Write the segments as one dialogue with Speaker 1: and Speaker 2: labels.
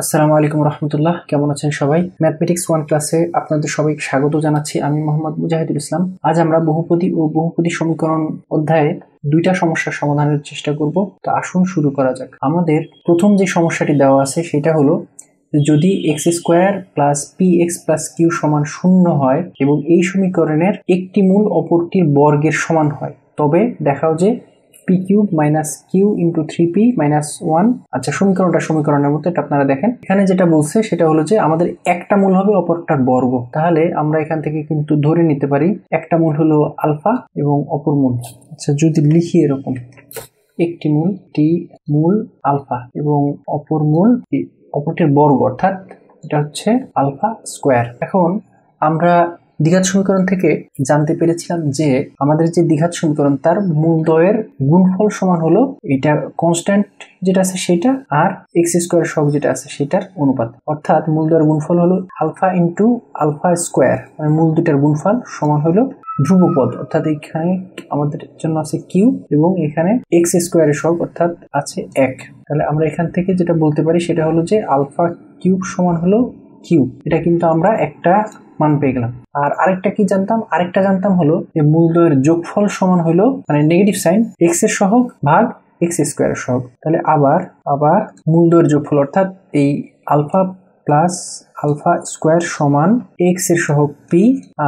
Speaker 1: আসসালামু আলাইকুম রহমতুল্লাহ, কেমন আছেন সবাই? ম্যাথমেটিক্স 1 ক্লাসে আপনাদের সবাইকে স্বাগত জানাচ্ছি। আমি মোহাম্মদ মুজাহিদুল ইসলাম। আজ আমরা বহুপদী ও বহুপদী সমীকরণ অধ্যায়ে দুইটা সমস্যার সমাধানের চেষ্টা করব। তো আসুন শুরু করা যাক। আমাদের প্রথম যে সমস্যাটি দেওয়া আছে সেটা হলো, যদি x square plus px plus q সমান 0 হয় এবং এই সমীকরণের একটি মূল অপরটির বর্গের সমান হয়, তবে দেখাও যে p cube minus q into 3p minus 1। আচ্ছা, সমীকরণের মতো এটা আপনারা দেখেন। এখানে যেটা বলছে সেটা হলো যে আমাদের একটা মূল হবে অপরটার বর্গ। তাহলে আমরা এখান থেকে কিন্তু ধরে নিতে পারি একটা মূল হলো আলফা এবং অপর মূল। আচ্ছা, যদি লিখি এরকম, একটি মূল আলফা এবং অপর মূল অপরটির বর্গ, অর্থাৎ এটা হচ্ছে আলফা স্কোয়ার। এখন আমরা দ্বিঘাত সমীকরণ থেকে জানতে পেরেছিলাম যে আমাদের যে দ্বিঘাত সমীকরণ তার মূলদ্বয়ের গুণফল সমান হলো এটা কনস্ট্যান্ট যেটা আছে সেটা আর এক্স স্কোয়ার সহগ যেটা আছে সেটার অনুপাত, অর্থাৎ মূলদ্বয়ের গুণফল হলো আলফা ইন্টু আলফা স্কোয়ার, মানে মূল দুটার গুণফল সমান হলো ধ্রুবপদ, অর্থাৎ এখানে আমাদের জন্য আছে কিউ এবং এখানে এক্স স্কোয়ারের সহগ অর্থাৎ আছে 1। তাহলে আমরা এখান থেকে যেটা বলতে পারি সেটা হলো যে আলফা কিউব সমান হলো কিউ। এটা কিন্তু আমরা একটা মান পেয়ে গেলাম। আর আরেকটা কি জানতাম? আরেকটা জানতাম হলো যে মূলদ্বয়ের যোগফল সমান হলো, মানে নেগেটিভ সাইন, এক্স এর সহগ ভাগ এক্স স্কোয়ারের সহগ। তাহলে আবার মূলদ্বয়ের যোগফল অর্থাৎ এই আলফা প্লাস আলফা স্কোয়ার সমান এক্স এর সহগ পি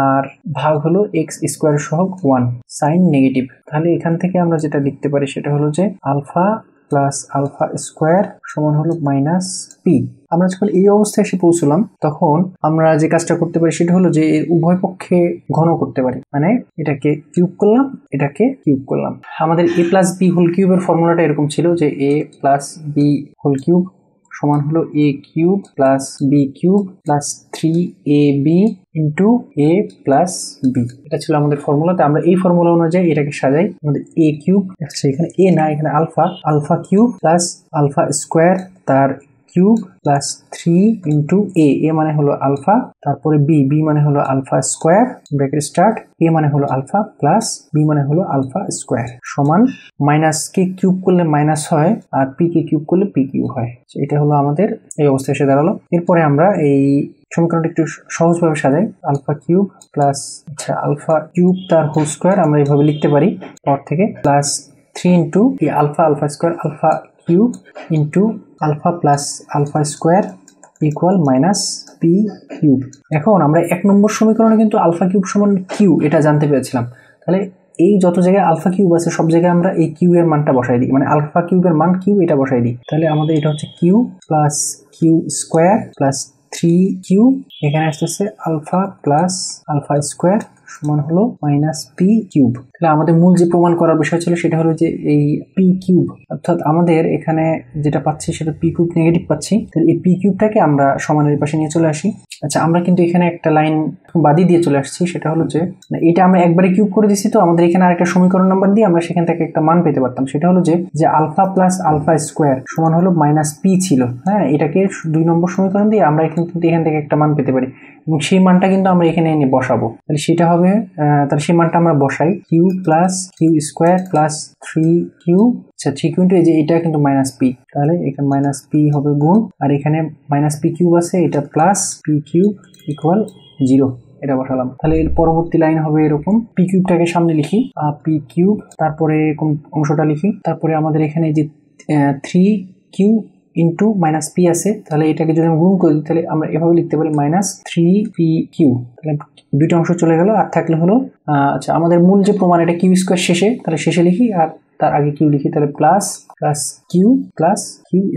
Speaker 1: আর ভাগ হলো এক্স স্কোয়ার সহগ 1 সাইন নেগেটিভ। তাহলে এখান থেকে আমরা যেটা লিখতে পারি সেটা হলো যে আলফা প্লাস আলফা স্কোয়ার সমান হলো মাইনাস পি। আমরা যখন এই অবস্থায় এসে পৌঁছলাম তখন আমরা যে কাজটা করতে পারি সেটা হলো যে এর উভয় পক্ষে ঘন করতে পারি, মানে এটাকে কিউব করলাম, এটাকে কিউব করলাম। আমাদের এ প্লাস বি হোল কিউবের ফর্মুলাটা এরকম ছিল যে A plus B whole cube সমান হলো A cube plus B cube plus 3ab into A plus B. এটা ছিল আমাদের ফর্মুলাতে। আমরা এই ফর্মুলা অনুযায়ী এটাকে সাজাই। আমাদের এ কিউব, এখানে এ না, এখানে alpha cube plus alpha square তার কিউব প্লাস 3 ইন্টু এ মানে হলো আলফা, তারপরে বি মানে হলো alpha square bracket start, a মানে হলো আলফা প্লাস বি মানে হলো আলফা স্কোয়ার সমান মাইনাস কে কিউব করলে মাইনাস হয় আর পি কে কিউব করলে পি কিউব হয়। এটা হলো আমাদের এই অবস্থায় এসে দাঁড়ালো। এরপরে আমরা এই সমীকরণটা একটু সহজভাবে সাজাই। Alpha cube plus alpha cube তার হোল স্কোয়ার আমরা এইভাবে লিখতে পারি পর থেকে, plus 3 into alpha square alpha cube into alpha plus alpha square equal minus p cube. এখন আমরা 1 নম্বর সমীকরণে কিন্তু আলফা কিউব সমান কিউ এটা জানতে পেরেছিলাম। তাহলে এই যত জায়গায় আলফা কিউব আছে সব জায়গায় আমরা এই কিউ এর মানটা বসাই দিই, মানে আলফা কিউবের মান কিউ এটা বসাই দিই। তাহলে আমাদের এটা হচ্ছে q plus q square plus 3 q, এখানে আসতেছে আলফা প্লাস আলফা স্কোয়ার সমান হলো মাইনাস পি কিউব। তাহলে আমাদের মূল যে প্রমাণ করার বিষয় ছিল সেটা হলো যে এই পি কিউব, অর্থাৎ আমাদের এখানে যেটা পাচ্ছি সেটা পি কিউব নেগেটিভ পাচ্ছি। তাহলে এই পি কিউবটাকে আমরা সমানের পাশে নিয়ে চলে আসি। আচ্ছা, আমরা কিন্তু এখানে একটা লাইন বাদি দিয়ে চলে আসছি, সেটা হলো যে এটা আমরা একবারে কিউব করে দিচ্ছি, তো আমাদের এখানে আরেকটা সমীকরণ নাম্বার দিয়ে আমরা সেখান থেকে একটা মান পেতে পারতাম। সেটা হলো যে আলফা প্লাস আলফা স্কোয়ার সমান হলো মাইনাস পি ছিল। হ্যাঁ, এটাকে 2 নম্বর সমীকরণ দিয়ে আমরা কিন্তু এখান থেকে একটা মান পেতে পারি এবং সেই মানটা কিন্তু আমরা এখানে এনে বসাবো। তাহলে সেটা হবে, তাহলে সেই মানটা আমরা বসাই q plus q square plus 3 q. আচ্ছা, 3 কিউ ইন্টু এটা কিন্তু মাইনাস পি, তাহলে এখানে মাইনাস পি হবে গুণ, আর এখানে মাইনাস পি কিউব আছে, এটা প্লাস পি কিউব ইকুয়াল 0, এটা বসালাম। তাহলে এর পরবর্তী লাইন হবে এরকম, পি কিউবটাকে সামনে লিখি, পি কিউব, তারপরে কোন অংশটা লিখি, তারপরে আমাদের এখানে যে 3 কিউ ইন্টু মাইনাস পি আছে, তাহলে এটাকে যদি আমি গুণ করে দিই তাহলে আমরা এভাবে লিখতে পারি মাইনাস 3পি কিউ। তাহলে দুইটা অংশ চলে গেল, আর থাকলে হলো আচ্ছা আমাদের মূল যে প্রমাণ এটা কিউ স্কোয়ার শেষে, তাহলে শেষে লিখি আর তার আগে কিউ লিখি, তাহলে প্লাস কিউ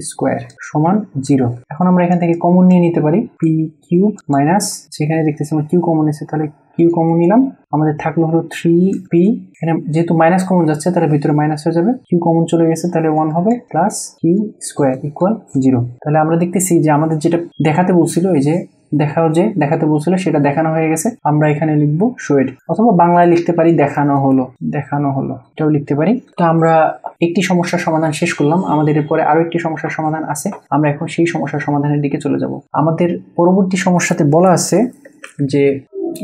Speaker 1: স্কোয়ার সমান 0। এখন আমরা এখান থেকে কমন নিয়ে নিতে পারি পি কিউ মাইনাস, সেখানে দেখতেছি আমরা কিউ কমন এসেছে, তাহলে কিউ কমন নিলাম, আমাদের থাকলো হলো 3পি, এখানে যেহেতু মাইনাস কমন যাচ্ছে তাহলে ভিতরে মাইনাস হয়ে যাবে, কিউ কমন চলে গেছে তাহলে 1 হবে প্লাস কিউ স্কোয়ার ইকুয়াল 0। তাহলে আমরা দেখতেছি যে আমাদের যেটা দেখাতে বলছিল, এই যে দেখাতে বলছিল সেটা দেখানো হয়ে গেছে। আমরা এখানে লিখবো শোয়েড, অথবা বাংলায় লিখতে পারি দেখানো হলো, এটাও লিখতে পারি। তো আমরা একটি সমস্যার সমাধান শেষ করলাম, আমাদের এরপরে আরো একটি সমস্যার সমাধান আছে, আমরা এখন সেই সমস্যার সমাধানের দিকে চলে যাব। আমাদের পরবর্তী সমস্যাতে বলা আছে যে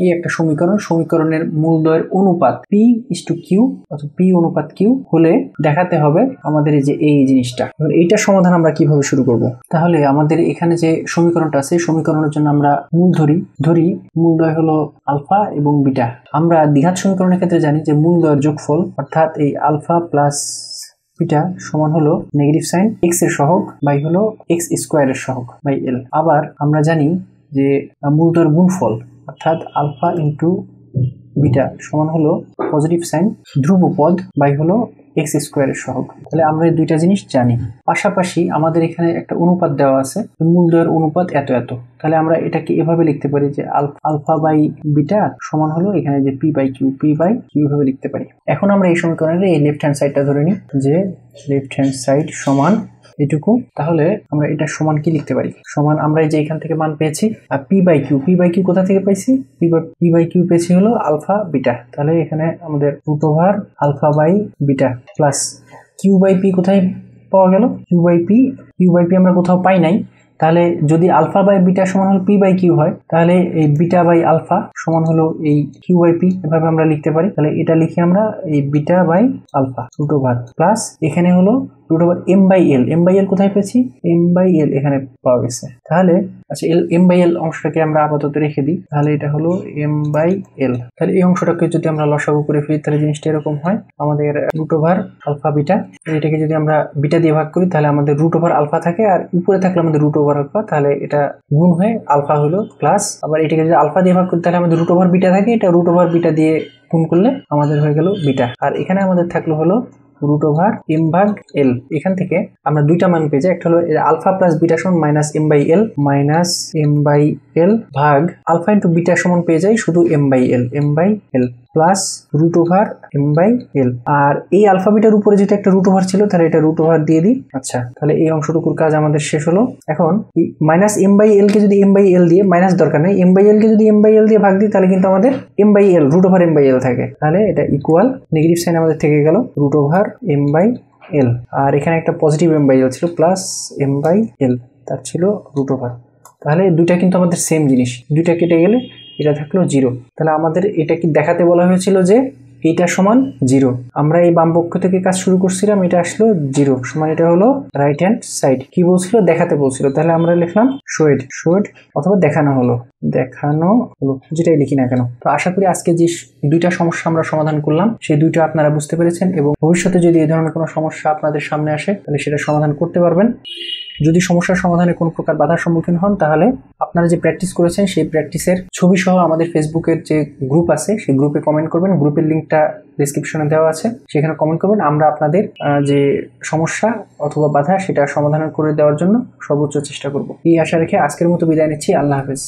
Speaker 1: এই একটা সমীকরণ, সমীকরণের মূলদ্বয়ের অনুপাত P/Q অথবা P অনুপাত Q হলে দেখাতে হবে আমাদের এই যে এই জিনিসটা। এইটার সমাধান আমরা কিভাবে শুরু করব? তাহলে আমাদের এখানে যে সমীকরণটা আছে সমীকরণের জন্য আমরা মূল ধরি মূলদ্বয় হলো আলফা এবং বিটা। আমরা দ্বিঘাত সমীকরণের ক্ষেত্রে জানি যে মূলদ্বয়ের যোগফল অর্থাৎ এই আলফা প্লাস বিটা সমান হলো নেগেটিভ সাইন x এর সহগ বাই হলো x স্কোয়ারের সহগ বাই l। আবার আমরা জানি যে মূলদ্বয়ের গুণফল অর্থাৎ আলফা ইন্টু বিটা সমান হলো পজিটিভ সাইন ধ্রুবপদ বাই হলো x স্কোয়ারের সহগ। তাহলে আমরা এই দুইটা জিনিস জানি। পাশাপাশি আমাদের এখানে একটা অনুপাত দেওয়া আছে, মূলদ্বয়ের অনুপাত এত এত। তাহলে আমরা এটাকে এভাবে লিখতে পারি যে আলফা বাই বিটা সমান হলো এখানে যে P/Q এভাবে লিখতে পারি। এখন আমরা এই সমীকরণের এই লেফট হ্যান্ড সাইডটা ধরে নিই যে লেফট হ্যান্ড সাইড সমান এটুকু। তাহলে আমরা এটা সমান কি লিখতে পারি? সমান আমরা এই যে এখান থেকে মান পেয়েছি আর P/Q কোথা থেকে পাইছি? P/Q পেয়েছি হলো আলফা বিটা। তাহলে এখানে আমাদের root over alpha by beta plus Q/P কোথায় পাওয়া গেল? Q/P আমরা কোথাও পাই নাই। তাহলে যদি আলফা বাই বিটা সমান হলো P/Q হয় তাহলে এই বিটা বাই আলফা সমান হলো এই Q/P, এভাবে আমরা লিখতে পারি। তাহলে এটা লিখি আমরা এই beta by alpha root over plus এখানে হলো রুট ওভার m/l কোথায় পেয়েছি? m/l এখানে পাওয়া গেছে। তাহলে আচ্ছা m/l অংশটাকে আমরা আপাতত রেখে দিই। তাহলে এটা হলো m/l। তাহলে এই অংশটাকে যদি আমরা লসাগু করে ফেলি তাহলে জিনিসটা এরকম হয়, আমাদের রুট ওভার আলফা বিটা, এটাকে যদি আমরা বিটা দিয়ে ভাগ করি তাহলে আমাদের রুট ওভার আলফা থাকে আর উপরে থাকলে আমাদের রুট ওভার আলফা। তাহলে এটা গুণ হয়ে আলফা হলো প্লাস, আবার এটাকে যদি আলফা দিয়ে ভাগ করি তাহলে আমাদের রুট ওভার বিটা থাকে, এটা রুট ওভার বিটা দিয়ে গুণ করলে আমাদের হয়ে গেল বিটা। আর এখানে আমাদের থাকলো হলো রুট ওভার m/l। এখান থেকে আমরা দুইটা মান পেয়ে যাই, একটা হলো আলফা প্লাস বিটা সমান m/l ভাগ আলফা ইন্টু বিটা সমান পেয়ে যাই শুধু m/l plus root over m/l। আর এই আলফা বিটার উপরে যেটা একটা রুট ওভার ছিল তাহলে এটা রুট ওভার দিয়ে দিই। আচ্ছা, তাহলে এই অংশটুকুর কাজ আমাদের শেষ হলো। এখন মাইনাস m/l কে যদি m/l দিয়ে, মাইনাস দরকার নেই, m/l কে যদি m/l দিয়ে ভাগ দিই তাহলে কিন্তু আমাদের m/l রুট ওভার m/l থাকে। তাহলে এটা ইকুয়াল নেগেটিভ সাইন আমাদের থেকে গেল রুট ওভার m/l। আর এখানে একটা পজিটিভ m/l ছিল প্লাস m/l, তার ছিল রুট ওভার। তাহলে দুইটা কিন্তু আমাদের সেম জিনিস, দুইটা কেটে গেলে এটা থাকলো 0। তাহলে আমাদের এটা কি দেখাতে বলা হয়েছিল যে এটা সমান 0। আমরা এই বাম পক্ষ থেকে কাজ শুরু করছিলাম, এটা আসলো 0 সমান, এটা হলো রাইট হ্যান্ড সাইড। কি বলছিল? দেখাতে বলছিল। তাহলে আমরা লিখলাম শোয়েড অথবা দেখানো হলো, যেটাই লিখি না কেন। তো আশা করি আজকে যে দুইটা সমস্যা আমরা সমাধান করলাম সেই দুইটা আপনারা বুঝতে পেরেছেন এবং ভবিষ্যতে যদি এই ধরনের কোনো সমস্যা আপনাদের সামনে আসে তাহলে সেটা সমাধান করতে পারবেন। যদি সমস্যার সমাধানে কোনো প্রকার বাধার সম্মুখীন হন তাহলে আপনারা যে প্র্যাকটিস করেছেন সেই প্র্যাকটিসের ছবি সহ আমাদের ফেসবুকের যে গ্রুপ আছে সেই গ্রুপে কমেন্ট করবেন। গ্রুপের লিঙ্কটা ডেসক্রিপশনে দেওয়া আছে, সেখানে কমেন্ট করবেন। আমরা আপনাদের যে সমস্যা অথবা বাধা সেটা সমাধান করে দেওয়ার জন্য সর্বোচ্চ চেষ্টা করব। এই আশা রেখে আজকের মতো বিদায় নিচ্ছি। আল্লাহ হাফেজ।